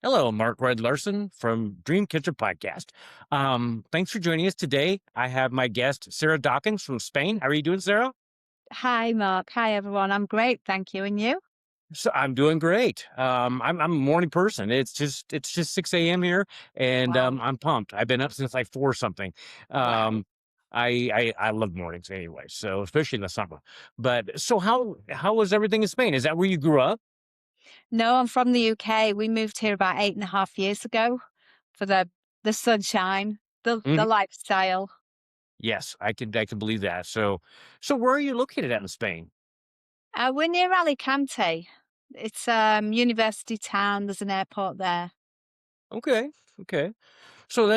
Hello, Mark Larsen from Dream Kitchen Podcast. Thanks for joining us today. I have my guest, Sarah Dawkins from Spain. How are you doing, Sarah? Hi, Mark. Hi, everyone. I'm great. Thank you. And you? So I'm doing great. I'm a morning person. It's just 6 a.m. here, and Wow. I'm pumped. I've been up since like four something. Wow. Um, I love mornings anyway, so especially in the summer. But so how was everything in Spain? Is that where you grew up? No, I'm from the UK. We moved here about 8.5 years ago for the sunshine, the Mhm. lifestyle. Yes, I can believe that. So where are you located at in Spain? We're near Alicante. It's university town. There's an airport there. Okay, okay. So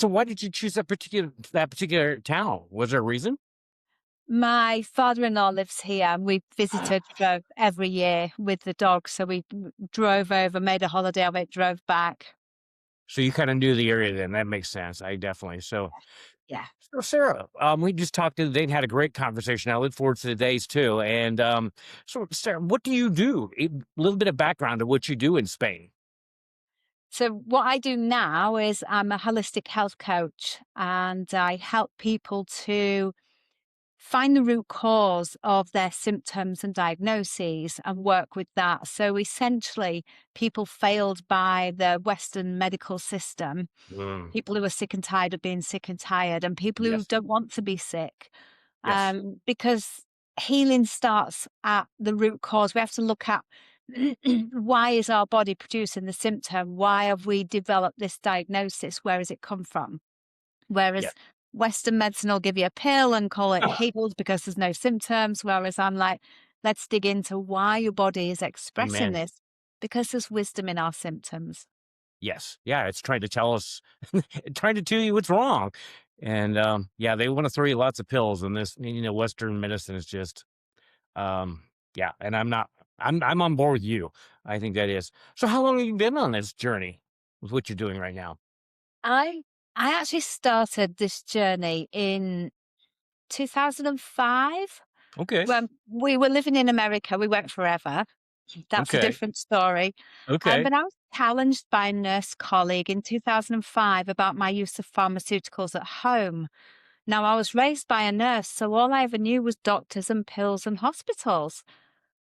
why did you choose that particular town? Was there a reason? My father-in-law lives here, and we visited for every year with the dog. So we drove over, made a holiday of it, drove back. So you kind of knew the area then. That makes sense. I definitely Yeah. so Sarah, we just talked the other day and had a great conversation. I look forward to the days too. And so Sarah, what do you do? A little bit of background of what you do in Spain. So, what I do now is I'm a holistic health coach and I help people to find the root cause of their symptoms and diagnoses and work with that. So, essentially, people failed by the Western medical system, Mm, people who are sick and tired of being sick and tired, and people who yes, don't want to be sick. yes, Because healing starts at the root cause. We have to look at why is our body producing the symptom? Why have we developed this diagnosis? Where has it come from? yeah. Whereas Western medicine will give you a pill and call it healed because there's no symptoms. Whereas I'm like, let's dig into why your body is expressing Amen. this because there's wisdom in our symptoms. Yes, yeah. It's trying to tell us, trying to tell you what's wrong. And yeah, they want to throw you lots of pills, and this, Western medicine is just yeah, and I'm not I'm on board with you. I think that is. So how long have you been on this journey with what you're doing right now? I I actually started this journey in 2005 Okay. when we were living in America. We went forever. That's a Okay. different story. Okay. But I was challenged by a nurse colleague in 2005 about my use of pharmaceuticals at home. Now, I was raised by a nurse, so all I ever knew was doctors and pills and hospitals.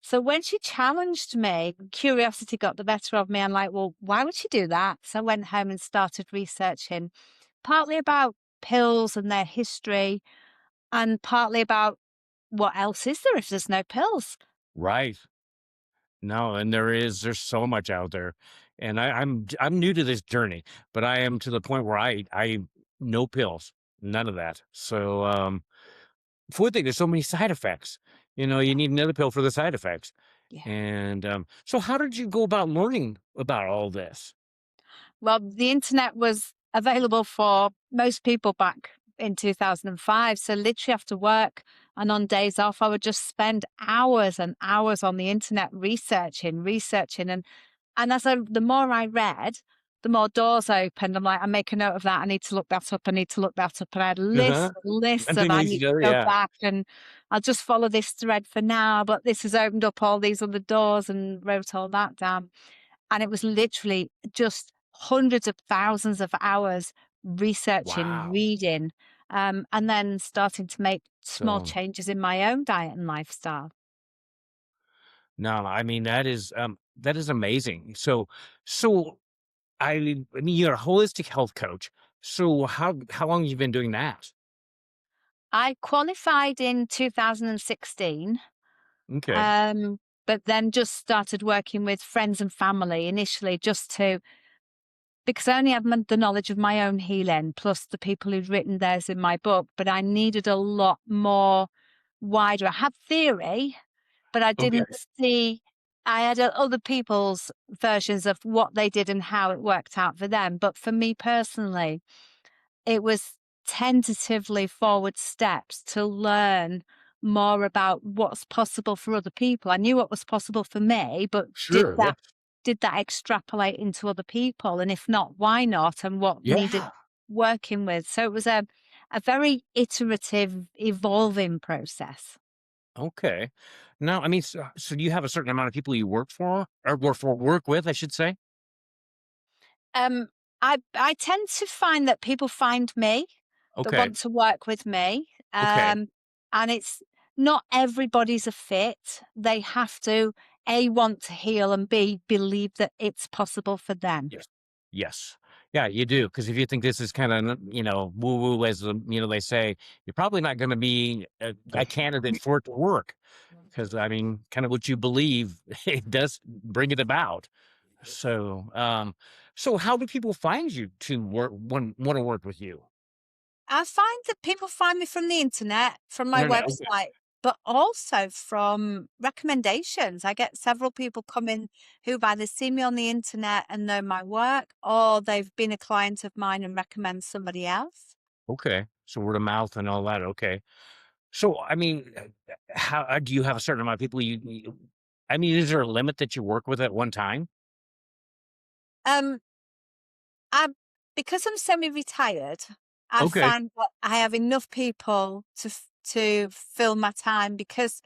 So when she challenged me, curiosity got the better of me. I'm like, well, why would she do that? So I went home and started researching partly about pills and their history, and partly about what else is there if there's no pills? Right. No, and there's so much out there. And I'm new to this journey, but I am to the point where I no pills, none of that. So food thing, there's so many side effects. You need another pill for the side effects. Yeah. And so how did you go about learning about all this? Well, the internet was available for most people back in 2005. So literally after work and on days off, I would just spend hours and hours on the internet researching. And the more I read, the more doors opened. I'm like, I make a note of that. I need to look that up. I need to look that up. And I had Uh-huh. lists And of then I leads need each other, to go yeah. back and I'll just follow this thread for now. But this has opened up all these other doors and wrote all that down. And it was literally just hundreds of thousands of hours researching, Wow. reading, and then starting to make small So, changes in my own diet and lifestyle. no, I mean, that is amazing. So I mean, you're a holistic health coach. So how long you been doing that? I qualified in 2016, Okay. um, but then just started working with friends and family initially just to because I only had the knowledge of my own healing plus the people who'd written theirs in my book, but I needed a lot more wider. I had theory, but I Okay. didn't see I had other people's versions of what they did and how it worked out for them. But for me personally, it was tentatively forward steps to learn more about what's possible for other people. I knew what was possible for me, but Sure. Yes. did that extrapolate into other people? And if not, why not? And what needed Yeah. working with? So it was a very iterative, evolving process. Okay. Now, I mean, so do you have a certain amount of people you work for or work with, I should say? Um, I tend to find that people find me, that Okay. want to work with me, Okay. and it's not everybody's a fit. They have to, A, want to heal, and B, believe that it's possible for them. Yes. Yes. Yeah, you do. Because if you think this is kinda, woo woo as, they say, you're probably not gonna be a candidate for it to work. Because I mean, kind of what you believe, it does bring it about. So, so how do people find you to work wanna work with you? I find that people find me from the internet, from my Internet, okay. website, but also from recommendations. I get several people coming who've either seen me on the internet and know my work, or they've been a client of mine and recommend somebody else. Okay. So word of mouth and all that, okay. So, I mean, how do you have a certain amount of people I mean, is there a limit that you work with at one time? Um, I because I'm semi-retired, I Okay. find that I have enough people to fill my time because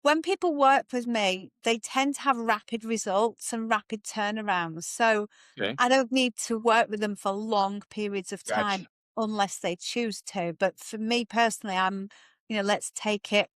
when people work with me, they tend to have rapid results and rapid turnarounds. So Okay. I don't need to work with them for long periods of Gotcha. time unless they choose to. But for me personally, let's take it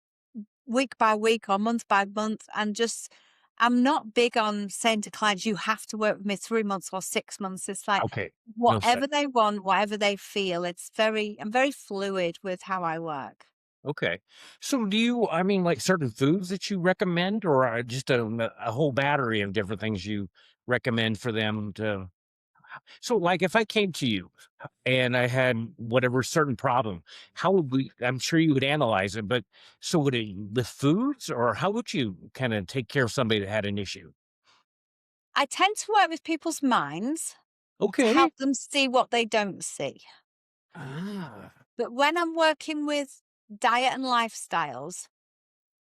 week by week or month by month and just I'm not big on saying to clients, you have to work with me 3 months or 6 months. It's like Okay. No set. whatever they want, whatever they feel. I'm very fluid with how I work. Okay. So do you, I mean, like certain foods that you recommend or just a whole battery of different things you recommend for them to so like if I came to you and I had whatever certain problem, how would we I'm sure you would analyze it, but so would it with foods or how would you kind of take care of somebody that had an issue? I tend to work with people's minds to Okay. help them see what they don't see. Ah, But when I'm working with diet and lifestyles,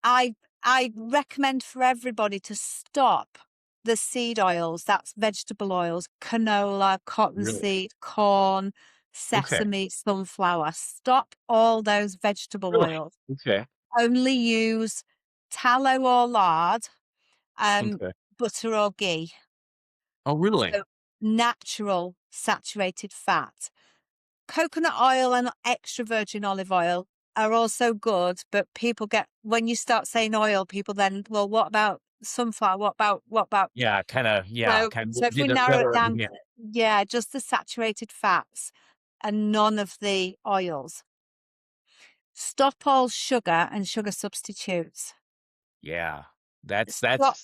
I I recommend for everybody to stop the seed oils, that's vegetable oils, canola, really? cottonseed, corn, Okay. sesame, sunflower. Stop all those vegetable Really? oils. Okay. Only use tallow or lard, um, Okay. butter or ghee. Oh, really? So natural saturated fat. Coconut oil and extra virgin olive oil are also good, but people get when you start saying oil, people then, well, what about sunflower? What about Yeah, so kind of so if we get a narrow it better down yeah. to yeah, just the saturated fats and none of the oils. Stop all sugar and sugar substitutes. Yeah. Stop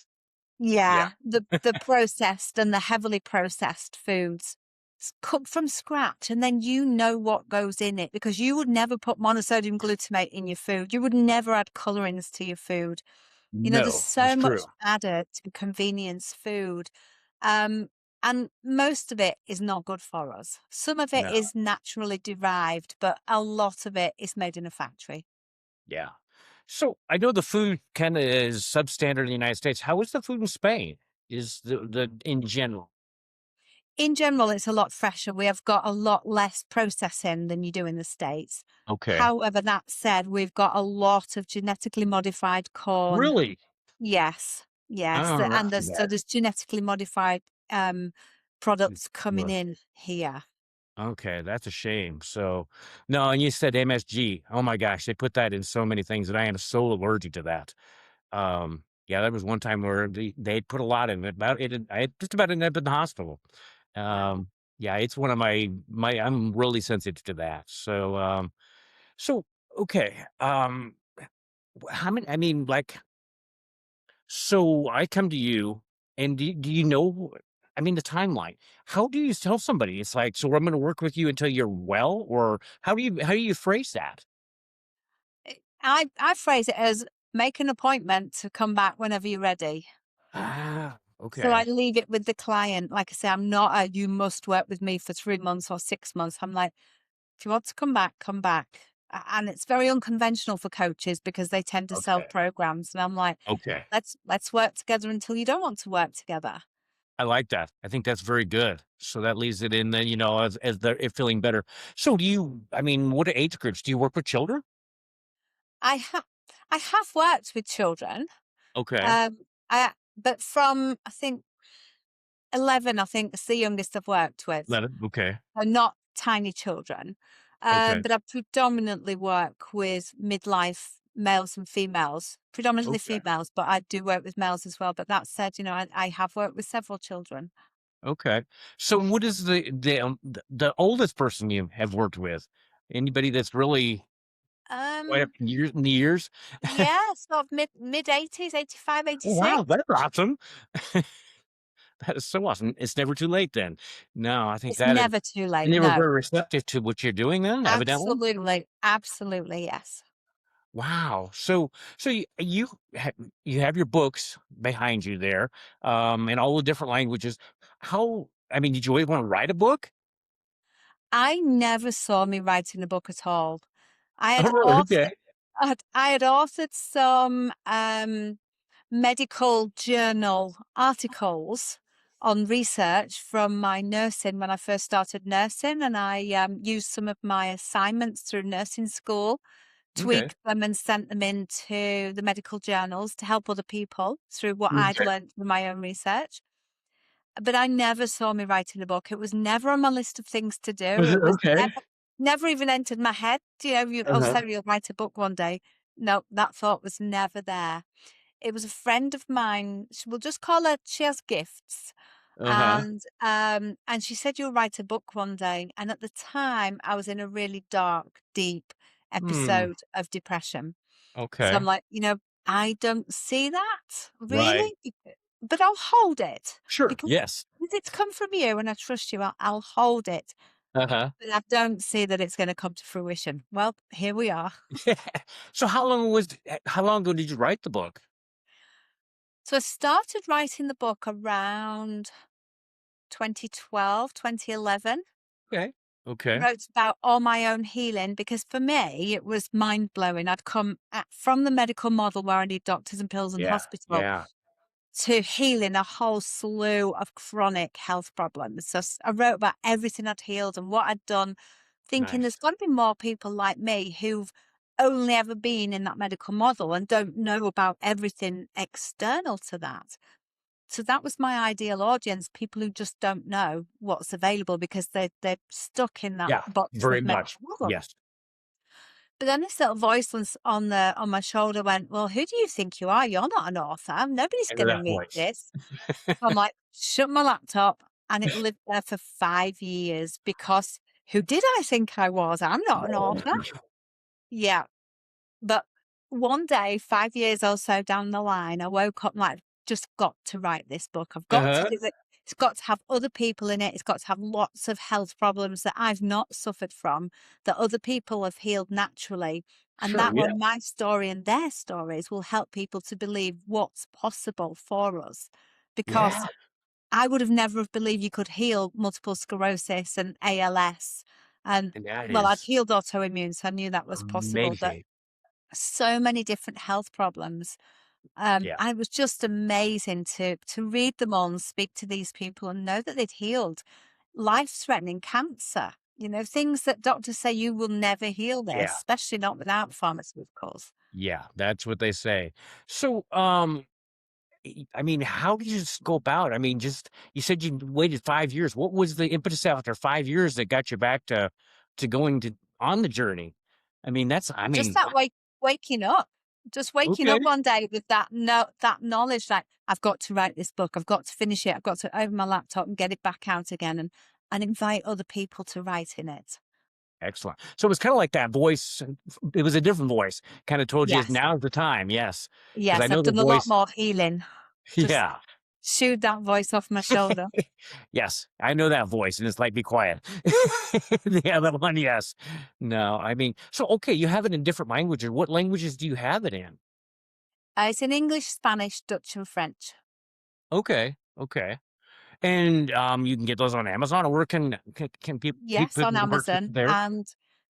Yeah. Yeah, the processed and the heavily processed foods. Cook from scratch, and then you know what goes in it because you would never put monosodium glutamate in your food. You would never add colorings to your food. There's No, that's so much true. added to convenience food. Um, and most of it is not good for us. Some of it No. is naturally derived, but a lot of it is made in a factory. Yeah. So I know the food kind of is substandard in the United States. How is the food in Spain? Is the in general? In general, it's a lot fresher. We have got a lot less processing than you do in the States. Okay. However, that said, we've got a lot of genetically modified corn. Really? Yes, yes, All right. and there's genetically modified, products coming Ugh. in here. Okay, that's a shame. So, no, and you said MSG. Oh my gosh, they put that in so many things, and I am so allergic to that. Yeah, there was one time where they put a lot in it. About it, I just about ended up in the hospital. Wow. Yeah, it's one of my. I'm really sensitive to that. So, so okay. How many? I mean, like, so I come to you, and do you know? I mean, the timeline. How do you tell somebody? It's like, so I'm going to work with you until you're well, or how do you phrase that? I phrase it as make an appointment to come back whenever you're ready. Ah, So I okay, leave it with the client. Like I say, I'm not a you must work with me for 3 months or 6 months. I'm like, if you want to come back, come back. And it's very unconventional for coaches because they tend to sell okay, programs. And I'm like, okay. let's work together until you don't want to work together. I like that. I think that's very good. So that leaves it in the, as they're feeling better. So do you? I mean, what age groups do you work with? Children? I have I have worked with children. Okay, Um I but from I think 11, I think, is the youngest I've worked with. Let it okay, Not tiny children. okay, But I predominantly work with midlife males and females, predominantly okay, females, but I do work with males as well. But that said, I have worked with several children. okay. So what is the oldest person you have worked with? Anybody that's really quite up Um, years in the years? yeah, sort of mid 80s, 85, Oh, wow, 86. that's awesome. That is so awesome. It's never too late then. No, I think It's that is never too and late. they were No, very receptive to what you're doing then, evidently? absolutely, absolutely, yes. Wow. So you have your books behind you there, in all the different languages. How I mean, did you always wanna write a book? I never saw me writing a book at all. I Oh, had really? authored, Okay. I had authored some medical journal articles on research from my nursing when I first started nursing, and I used some of my assignments through nursing school, Okay. tweaked them, and sent them into the medical journals to help other people through what I'd Okay. learned from my own research. But I never saw me writing a book. It was never on my list of things to do. Was it It was okay? never even entered my head. Oh, Uh-huh. Sarah, you'll write a book one day. No, that thought was never there. It was a friend of mine. We'll just call her. She has gifts, Uh-huh. and she said you'll write a book one day. And at the time, I was in a really dark, deep Hmm. episode of depression. So I'm Okay. like, I don't see that Right. really, but I'll hold it Sure. because Yes. it's come from you, and I trust you. I'll hold it, Uh-huh. but I don't see that it's going to come to fruition. Well, here we are. So how long ago did you write the book? So I started writing the book around 2012, 2011. Okay. Okay. Wrote about all my own healing because for me it was mind blowing. I'd come from the medical model where I need doctors and pills and Yeah. hospital Yeah. to healing a whole slew of chronic health problems. So I wrote about everything I'd healed and what I'd done, thinking there's Nice. got to be more people like me who've only ever been in that medical model and don't know about everything external to that. So that was my ideal audience, people who just don't know what's available because they're stuck in that Yeah. box Very of medical much. model. Yes. But then this little voice was on my shoulder went, "Well, who do you think you are? You're not an author. Nobody's I know going to that read voice. this." So I'm like, shut my laptop, and it lived there for 5 years because who did I think I was? I'm not an author. Yeah, but one day, 5 years or so down the line, I woke up like, "Just got to write this book. I've got to Uh-huh. do it. It's got to have other people in it. It's got to have lots of health problems that I've not suffered from, that other people have healed naturally, and Sure. that way Yeah. my story and their stories will help people to believe what's possible for us." Yeah. Because I would have never have believed you could heal multiple sclerosis and ALS, and, And that well, I'd is healed autoimmune, so I knew that was possible, but amazing. so many different health problems. Yeah. And it was just amazing to read them all and speak to these people and know that they'd healed life-threatening cancer. Things that doctors say you will never heal this, Yeah. especially not without pharmaceuticals. Yeah. That's what they say. So, I mean, how did you just go about? I mean, just you said you waited 5 years. What was the impetus after 5 years that got you back to going to on the journey? I mean, that's I Just mean, that waking up. Just waking okay, up one day with that knowledge, like, "I've got to write this book. I've got to finish it. I've got to open my laptop and get it back out again and invite other people to write in it." excellent. So it was kind of like that voice. It was a different voice. Kind of told you Yes. now's the time. Yes, because I Yes, know I've the done a lot voice. more healing. Just Yeah. shooed that voice off my shoulder. Yes, I know that voice, and it's like, "Be quiet." Yeah, that one, yes. No, I mean, so okay, you have it in different languages. What languages do you have it in? It's in English, Spanish, Dutch, and French. Okay, okay. And, you can get those on Amazon, or where can Yes, on people purchase Amazon, there? and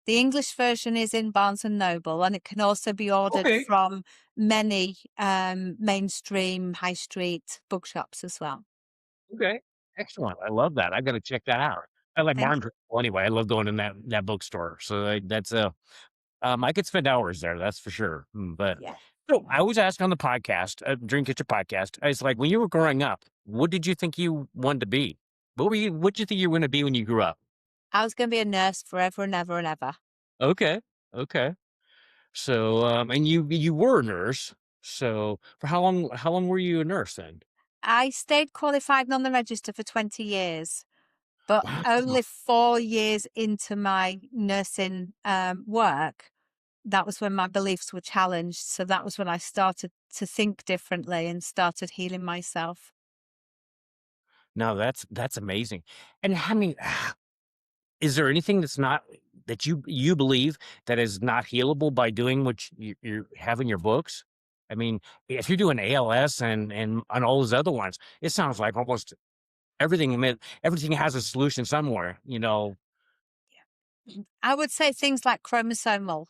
the English version is in Barnes& and Noble, and it can also be ordered Okay, from many, mainstream high street bookshops as well. okay. Excellent, I love that, I gotta check that out. I like Thank Barnes you. well, anyway, I love going in that bookstore, so, that's, I could spend hours there, that's for sure, but Yeah. So I always ask on the podcast, Dream Catcher podcast, it's like when you were growing up, what did you think you wanted to be? What did you think you were going to be when you grew up? I was going to be a nurse forever and ever and ever. Okay. Okay. So, and you were a nurse. So for how long were you a nurse then? I stayed qualified and on the register for 20 years, but Wow. only 4 years into my nursing work, that was when my beliefs were challenged. So that was when I started to think differently and started healing myself. No, that's amazing. And I mean, is there anything that's not that you believe that is not healable by doing what you have in your books? I mean, if you're doing ALS and all those other ones, it sounds like almost everything has a solution somewhere, you know? I would say things like chromosomal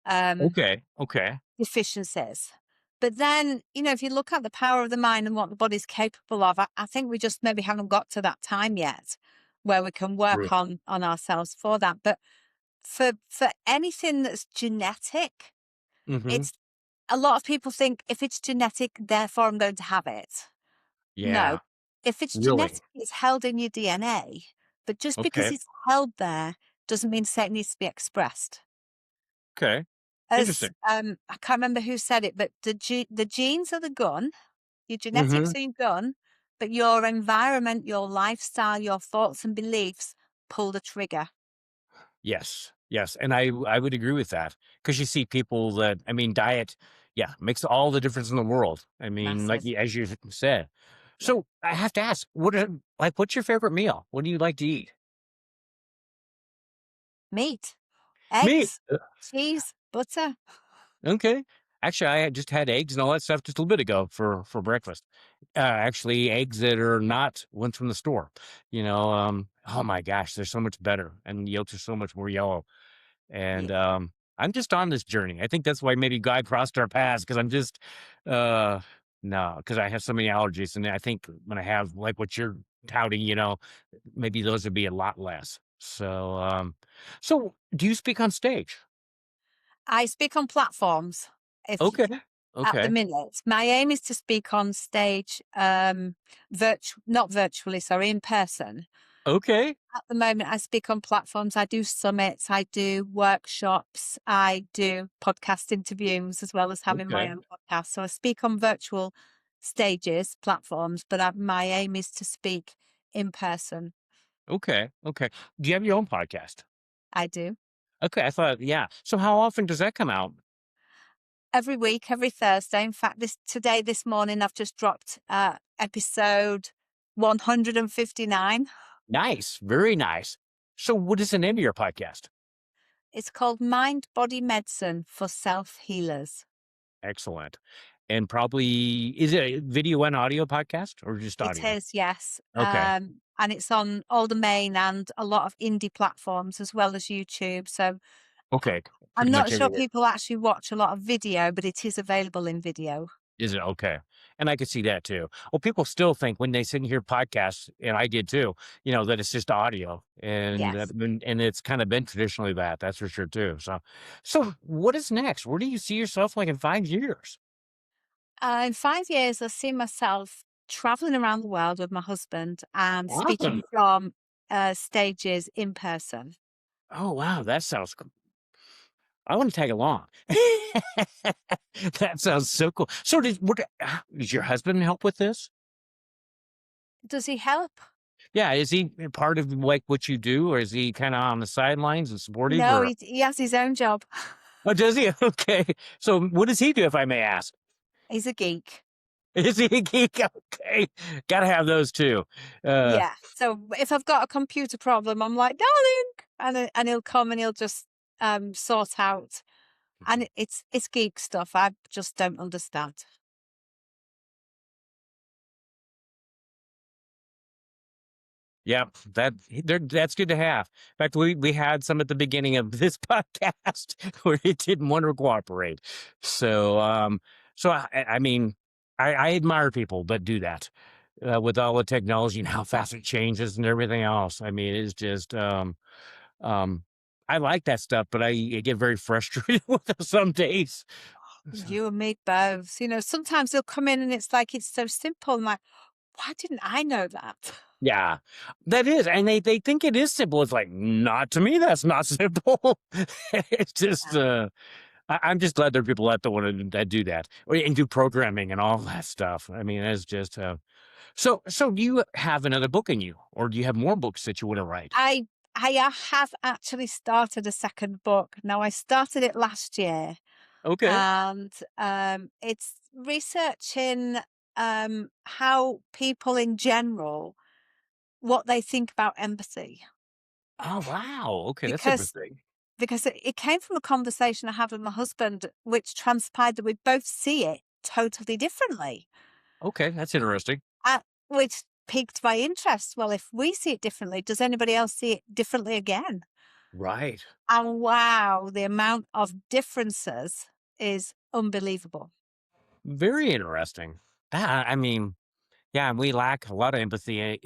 um, Okay, okay. deficiencies. But then, if you look at the power of the mind and what the body's capable of, I think we just maybe haven't got to that time yet where we can True. work on ourselves for that. But for anything that's genetic, Mhm. it's a lot of people think if it's genetic, therefore I'm going to have it. No, Yeah, if it's really. genetic, it's held in your DNA. But just because Okay, it's held there doesn't mean to say it needs to be expressed. okay. As Interesting. I can't remember who said it, but the genes are the gun, your genetics Mhm. are your gun, but your environment, your lifestyle, your thoughts and beliefs pull the trigger. Yes, yes, and I would agree with that because you see people that I mean, diet, yeah, makes all the difference in the world. I mean, like Massive. as you said. Yeah. So I have to ask, what's your favorite meal? What do you like to eat? Meat, Me. eggs, cheese, butter. Okay. Actually, I had just had eggs and all that stuff just a little bit ago for breakfast. Actually, eggs that are not ones from the store. Oh my gosh, they're so much better, and the yolks are so much more yellow. And, Yeah. I'm just on this journey. I think that's why maybe God crossed our paths because 'cause I'm just, uh no, because I have so many allergies, and I think when I have, like, what you're touting, maybe those would be a lot less. So do you speak on stage? I speak on platforms. If Okay. At the Okay. minute, my aim is to speak on stage, not virtually, sorry, in person. Okay. At the moment, I speak on platforms. I do summits, I do workshops, I do podcast interviews as well as having my Okay. own podcast. So I speak on virtual stages, platforms, but my aim is to speak in person. Okay. Okay. Do you have your own podcast? I do. Okay, I thought yeah. So how often does that come out? Every week, every Thursday. In fact, this morning, I've just dropped episode 159. Nice. Very nice. So what is the name of your podcast? It's called Mind Body Medicine for Self Healers. Excellent. And probably is it a video and audio podcast or just It audio? is, yes. Okay. And it's on all the main and a lot of indie platforms as well as YouTube. So Okay. I'm Pretty not much sure everywhere. people actually watch a lot of video, but it is available in video. Is it okay? And I could see that too. Well, people still think when they sit and hear podcasts, and I did too, that it's just audio, Yes. and it's kind of been traditionally that's for sure too. So what is next? Where do you see yourself like in 5 years? In 5 years, I see myself traveling around the world with my husband and speaking Awesome. from stages in person. Oh wow, that sounds I wanna tag along. That sounds so cool. So does your husband help with this? Does he help? Yeah, is he a part of, like, what you do, or is he kinda on the sidelines and supportive, No, or he has his own job. Oh, does he? Okay. So what does he do, if I may ask? He's a geek. Is he a geek? Okay. Gotta have those too. Uh, Yeah. So if I've got a computer problem, I'm like, darling, and he'll come and he'll just sort out. And it's geek stuff. I just don't understand. yeah, that's good to have. In fact, we had some at the beginning of this podcast where it didn't want to cooperate. So I mean, I admire people that do that, with all the technology and how fast it changes and everything else. I mean, it's just, um, I like that stuff, but I get very frustrated with it some days. So You and me both. Sometimes they'll come in and it's like it's so simple. I'm like, why didn't I know that? yeah, that is, and they think it is simple. It's like, not to me, that's not simple. It's just, I'm just glad there are people out there that do that, or and do programming and all that stuff. I mean, it's just, so do you have another book in you, or do you have more books that you wanna write? I have actually started a second book. Now I started it last year, Okay. and it's researching how people in general what they think about empathy Oh, wow. Okay, that's because interesting. it came from a conversation I had with my husband, which transpired that we both see it totally differently, Okay, that's interesting. which piqued my interest. Well, if we see it differently, does anybody else see it differently again? Right. And wow, the amount of differences is unbelievable. Very interesting. That I mean, yeah, and we lack a lot of empathy, I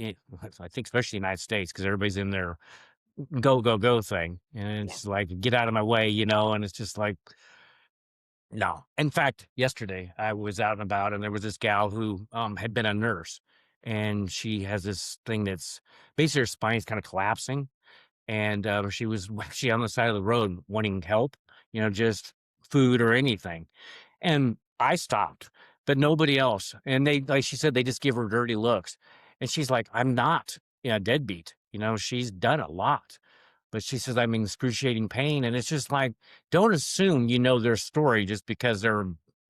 think especially United States, because everybody's in their go, go, go thing, and Yeah. it's like, "Get out of my way," and it's just like, no. In fact, yesterday, I was out and about, and there was this gal who, had been a nurse, and she has this thing that's basically her spine is kinda collapsing, and, she was actually on the side of the road wanting help, just food or anything, and I stopped, but nobody else, and they like she said, they just give her dirty looks, and she's like, "I'm not, a deadbeat," she's done a lot, but she says, "I'm in excruciating pain," and it's just like, don't assume you know their story just because they're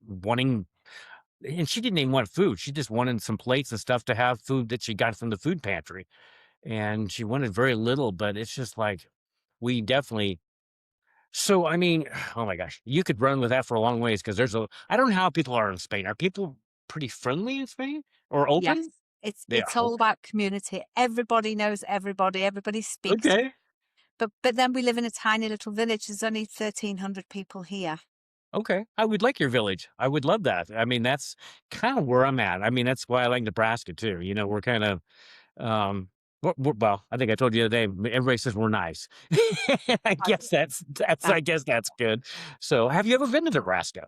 wanting and she didn't even want food, she just wanted some plates and stuff to have food that she got from the food pantry, and she wanted very little, but it's just like, we definitely so, I mean, oh my gosh, you could run with that for a long ways because I don't know how people are in Spain. Are people pretty friendly in Spain or Yes. open? They are. It's all about community. Everybody knows everybody. Everybody speaks. Okay. But then we live in a tiny little village. There's only 1,300 people here. Okay. I would like your village. I would love that. I mean, that's kind of where I'm at. I mean, that's why I like Nebraska too. We're kind of, um, well, I think I told you the other day, everybody says we're nice. I I guess that I guess that's good. So have you ever been to Nebraska?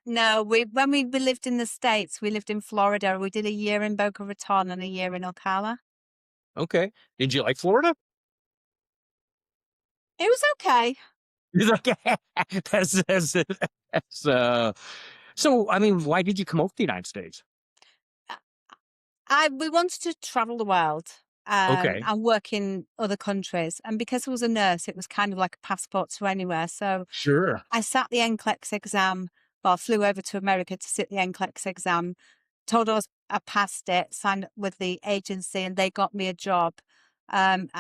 No, when we lived in the States, we lived in Florida. We did a year in Boca Raton and a year in Ocala. Okay. Did you like Florida? It was okay. He's like, that's, so, I mean, why did you come over to the United States? Uh, I we wanted to travel the world, Okay. and work in other countries, and because I was a nurse, it was kind of like a passport to anywhere, so Sure. I sat the NCLEX exam, well, flew over to America to sit the NCLEX exam, told us I passed it, signed up with the agency, and they got me a job. And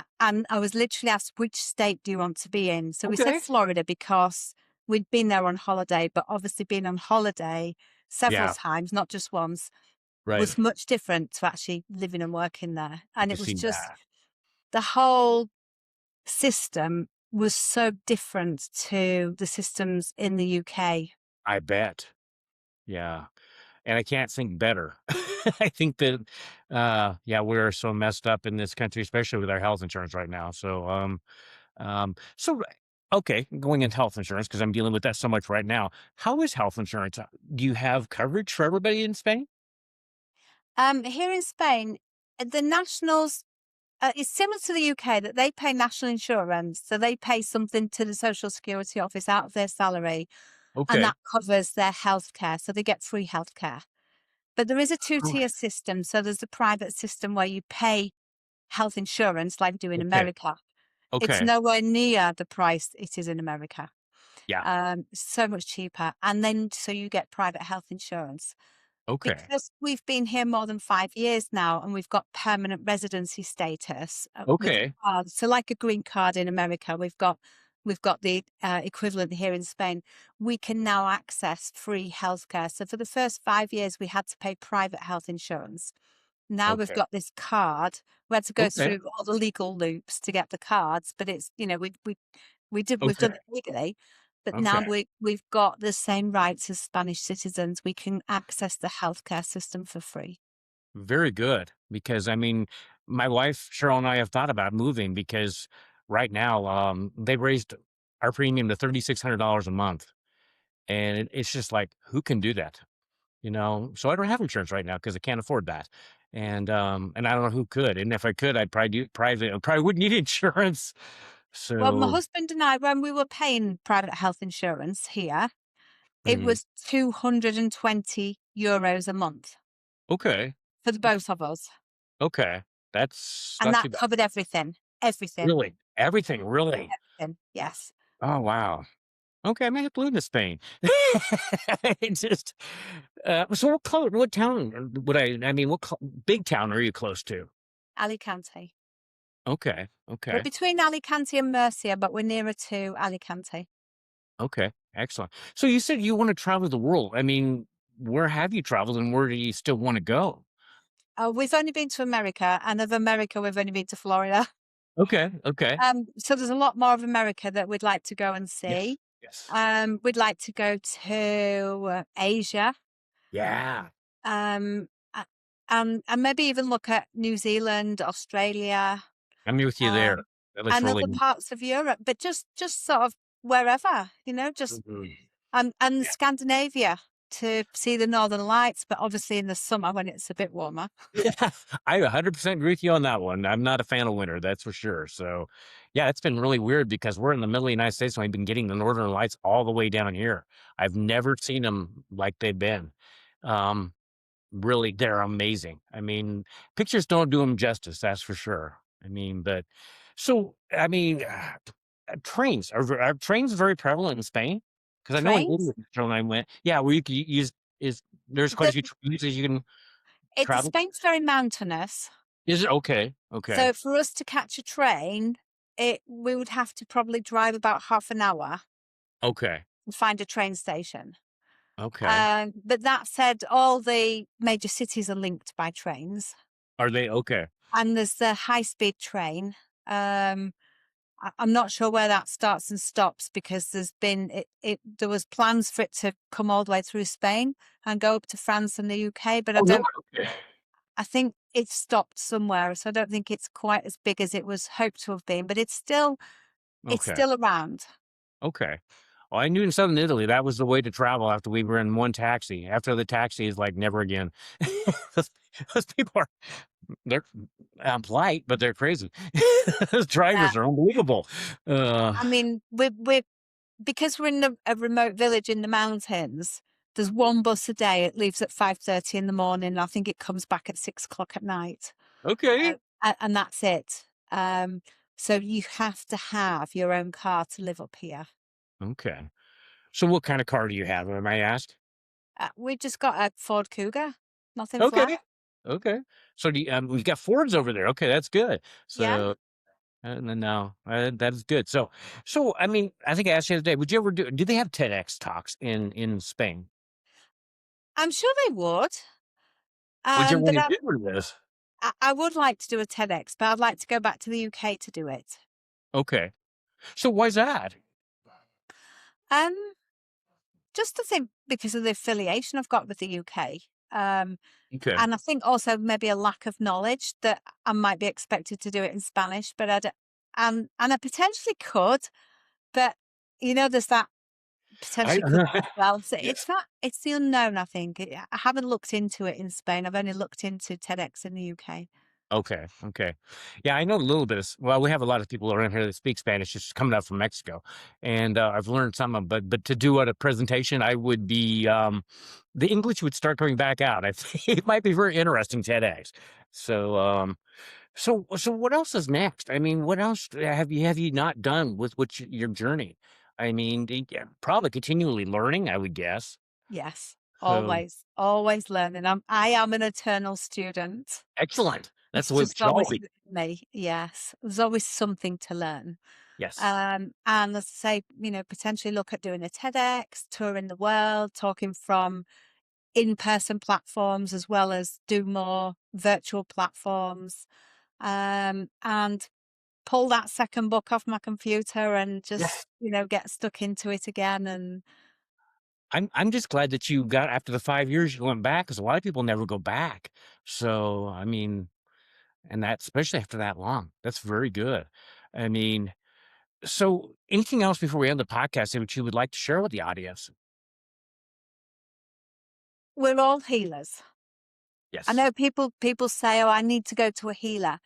I was literally asked, which state do you want to be in? So we said Okay. Florida because we'd been there on holiday, but obviously being on holiday several Yeah, times, not just once, right. was much different to actually living and working there. I And can it was see just that. the whole system was so different to the systems in the UK. I bet. Yeah, and I can't think better. I think that, yeah, we're so messed up in this country, especially with our health insurance right now. So, so okay, going into health insurance because I'm dealing with that so much right now. How is health insurance? Do you have coverage for everybody in Spain? Here in Spain, the nationals it's similar to the UK that they pay national insurance, so they pay something to the Social Security Office out of their salary, and Okay. that covers their healthcare, so they get free healthcare. But there is a Right. two-tier system, so there's the private system where you pay health insurance like do in Okay. America. It's Okay. nowhere near the price it is in America. Yeah. So much cheaper, and then so you get private health insurance. Okay. Because we've been here more than 5 years now and we've got permanent residency status, with a Okay. card, so like a green card in America, we've got the, equivalent here in Spain. We can now access free healthcare. So for the first 5 years, we had to pay private health insurance. Now we've Okay. got this card. We had to go Okay. through all the legal loops to get the cards, but it's, we've Okay. done it legally, but now Okay. we've got the same rights as Spanish citizens. We can access the healthcare system for free. Very good. Because I mean, my wife Cheryl and I have thought about moving because right now, they raised our premium to $3,600 a month. and it's just like, who can do that? You know? So I don't have insurance right now because I can't afford that, and I don't know who could, and if I could, I'd probably do private I probably wouldn't need insurance. Well, my So husband and I, when we were paying private health insurance here, it mhm, was €220 a month okay, for the both of us, okay. That's and not too that bad. covered everything. Everything, Really? Everything, really? everything, yes. Oh, wow. Okay, I may have to move to Spain. It's just, so what town would I mean, what big town are you close to? Alicante. Okay, We're okay, between Alicante and Murcia, but we're nearer to Alicante. okay, excellent. So you said you wanna travel the world. I mean, where have you traveled and where do you still wanna go? We've only been to America, and of America, we've only been to Florida. Okay, okay. So there's a lot more of America that we'd like to go and Yes, see. yes. We'd like to go to Asia, Yeah, um, a- and maybe even look at New Zealand, Australia, I'm with you there. um, That looks and really other neat. parts of Europe. But just sort of wherever, just Mhm. and Yeah. Scandinavia to see the Northern Lights, but obviously in the summer when it's a bit warmer. Yeah, I 100% agree with you on that one. I'm not a fan of winter, that's for sure. So, yeah, it's been really weird because we're in the middle of the United States and we've been getting the northern lights all the way down here. I've never seen them like they've been. Um, Really, they're amazing. I mean, pictures don't do them justice, that's for sure. I mean, but so I mean, trains are trains very prevalent in Spain? Because I know in Trains. Italy when I went, yeah, where you can use is there's quite a The, few trains that you can travel. Spain's very mountainous. Is it okay? Okay. So for us to catch a train, we would have to probably drive about half an hour Okay. and find a train station. Okay. But that said, all the major cities are linked by trains, Are they okay? and there's the high-speed train. I'm not sure where that starts and stops because there was plans for it to come all the way through Spain and go up to France and the UK, but Oh, really? Okay. I think it's stopped somewhere, so I don't think it's quite as big as it was hoped to have been, but it's Okay. still around. Okay. Well, I knew in Southern Italy, that was the way to travel after we were in one taxi. After the taxi is like never again. Those those people are they're, polite, but they're crazy. Those Yeah. drivers are unbelievable. Uh, I mean, we're because we're in a remote village in the mountains, there's one bus a day. It leaves at 5:30 in the morning. I think it comes back at 6 o'clock at night. okay. And that's it. So you have to have your own car to live up here. Okay. So what kind of car do you have, am I asked? We just got a Ford Cougar, nothing flat. Okay. Okay. So we've got Fords over there. Okay, that's good. Yeah, So no, that is good. So I mean, I think I asked you the other day. Would you ever do they have TEDx talks in Spain? I'm sure they would. Would you But want to do this? I would like to do a TEDx, but I'd like to go back to the UK to do it. Okay. So why's that? Um, just to think because of the affiliation I've got with the UK. Okay. And I think also maybe a lack of knowledge that I might be expected to do it in Spanish, but I don't, and I potentially could, but there's that I potentially could as well. So yes. it's the unknown, I think. I haven't looked into it in Spain. I've only looked into TEDx in the UK. Okay. Okay. Yeah, I know a little bit. Well, we have a lot of people around here that speak Spanish, just coming out from Mexico, and I've learned some. But to do a presentation, I would be the English would start coming back out. I think it might be very interesting TEDx. So so what else is next? I mean, what else have you not done with your journey? I mean, yeah, probably continually learning, I would guess. Yes, So always, always learning. I am an eternal student. excellent. That's It's the way we just should all always be. me. Yes, there's always something to learn. Yes. And as I say, potentially look at doing a TEDx, touring the world, talking from in-person platforms as well as do more virtual platforms, and pull that second book off my computer and just, Yes. get stuck into it again. And I'm just glad that you got after the 5 years you went back, because a lot of people never go back. So, I mean, and that especially after that long, that's very good. I mean, so anything else before we end the podcast that you would like to share with the audience? We're all healers. I Yes. know people say, "Oh, I need to go to a healer."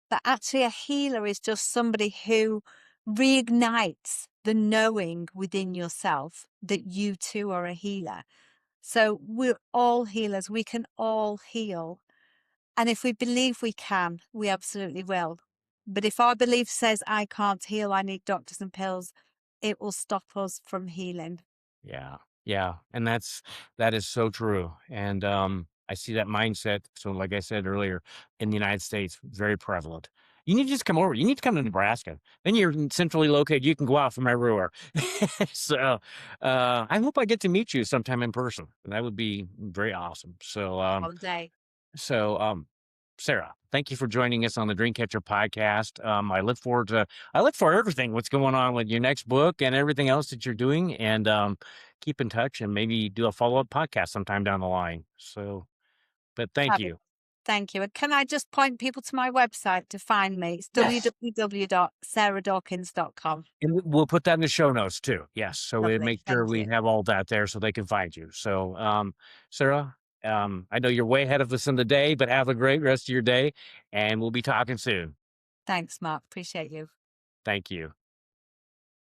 But actually a healer is just somebody who reignites the knowing within yourself that you too are a healer. So we're all healers. We can all heal. And if we believe we can, we absolutely will. But if our belief says, I can't heal, I need doctors and pills, it will stop us from healing. Yeah. Yeah. And that is so true. And I see that mindset. So like I said earlier, in the United States, very prevalent. You need to just come over. You need to come to Nebraska. Then you're centrally located. You can go out from everywhere. So I hope I get to meet you sometime in person. That would be very awesome. All day. So, Sarah, thank you for joining us on the Dreamcatcher podcast. I look for everything what's going on with your next book and everything else that you're doing, and keep in touch and maybe do a follow up podcast sometime down the line. So, but thank Fabulous. you. Thank you. And can I just point people to my website to find me? It's Yes. www.sarahdawkins.com. And we'll put that in the show notes too. Yes. So we Lovely. make sure Thank we you. have all that there so they can find you. So, Sarah, I know you're way ahead of us in the day, but have a great rest of your day and we'll be talking soon. Thanks, Mark. Appreciate you. Thank you.